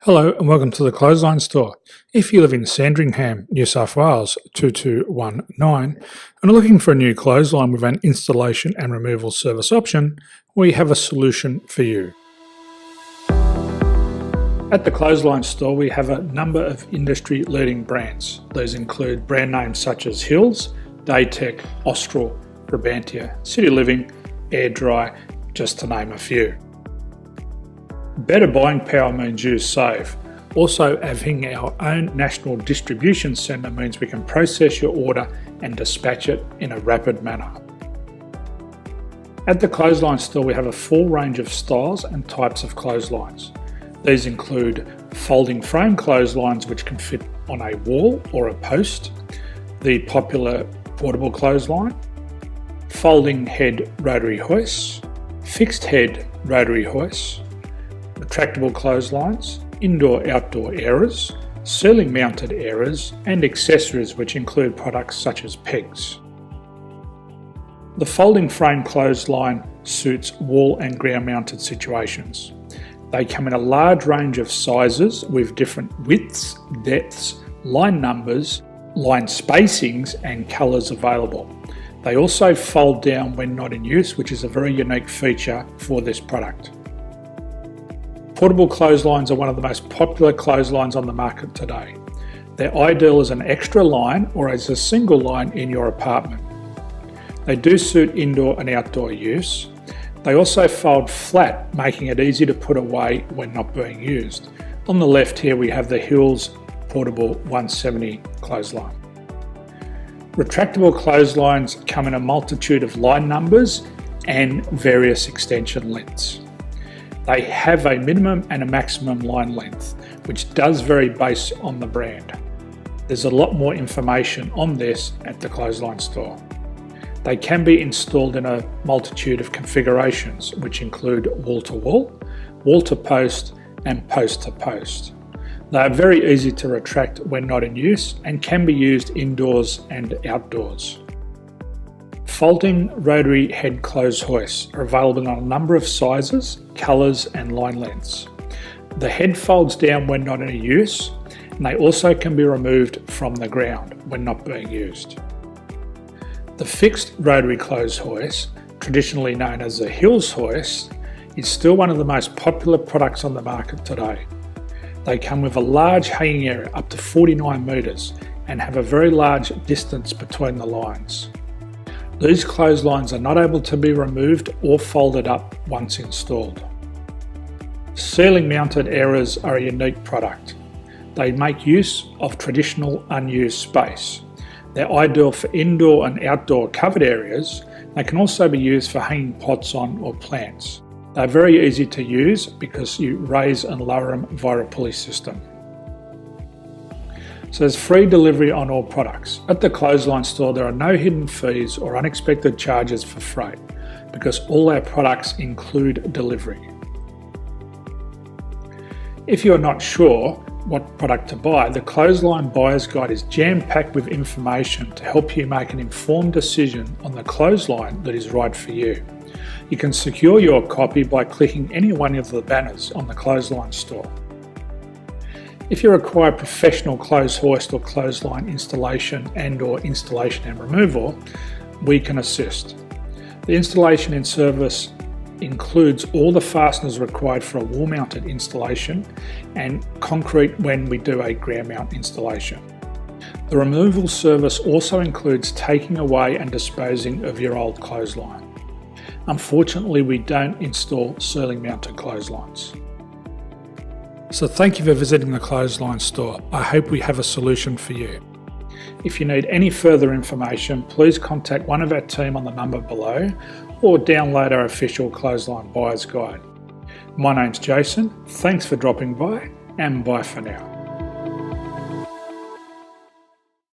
Hello and welcome to the Clothesline Store. If you live in Sandringham, New South Wales 2219 and are looking for a new clothesline with an installation and removal service option, we have a solution for you. At the Clothesline Store we have a number of industry-leading brands. These include brand names such as Hills, Daytech, Austral, Brabantia, City Living, Air Dry, just to name a few. Better buying power means you save. Also, having our own national distribution centre means we can process your order and dispatch it in a rapid manner. At the Clothesline Store we have a full range of styles and types of clotheslines. These include folding frame clotheslines which can fit on a wall or a post, the popular portable clothesline, folding head rotary hoists, fixed head rotary hoists, retractable clotheslines, indoor-outdoor airers, ceiling mounted airers and accessories which include products such as pegs. The folding frame clothesline suits wall and ground mounted situations. They come in a large range of sizes with different widths, depths, line numbers, line spacings and colours available. They also fold down when not in use, which is a very unique feature for this product. Portable clotheslines are one of the most popular clotheslines on the market today. They're ideal as an extra line or as a single line in your apartment. They do suit indoor and outdoor use. They also fold flat, making it easy to put away when not being used. On the left here we have the Hills Portable 170 clothesline. Retractable clotheslines come in a multitude of line numbers and various extension lengths. They have a minimum and a maximum line length, which does vary based on the brand. There's a lot more information on this at the Clothesline Store. They can be installed in a multitude of configurations, which include wall-to-wall, wall-to-post and post-to-post. They are very easy to retract when not in use and can be used indoors and outdoors. Folding rotary head clothes hoists are available in a number of sizes, colours and line lengths. The head folds down when not in use, and they also can be removed from the ground when not being used. The fixed rotary clothes hoist, traditionally known as the Hills hoist, is still one of the most popular products on the market today. They come with a large hanging area up to 49 metres and have a very large distance between the lines. These clotheslines are not able to be removed or folded up once installed. Ceiling mounted airers are a unique product. They make use of traditional unused space. They're ideal for indoor and outdoor covered areas. They can also be used for hanging pots on or plants. They're very easy to use because you raise and lower them via a pulley system. So there's free delivery on all products. At the Clothesline Store there are no hidden fees or unexpected charges for freight because all our products include delivery. If you're not sure what product to buy, the Clothesline Buyer's Guide is jam-packed with information to help you make an informed decision on the clothesline that is right for you. You can secure your copy by clicking any one of the banners on the Clothesline Store. If you require professional clothes hoist or clothesline installation and/or installation and removal, we can assist. The installation and service includes all the fasteners required for a wall-mounted installation and concrete when we do a ground mount installation. The removal service also includes taking away and disposing of your old clothesline. Unfortunately, we don't install ceiling mounted clotheslines. So thank you for visiting the Clothesline Store. I hope we have a solution for you. If you need any further information, please contact one of our team on the number below or download our official Clothesline Buyer's Guide. My name's Jason, thanks for dropping by and bye for now.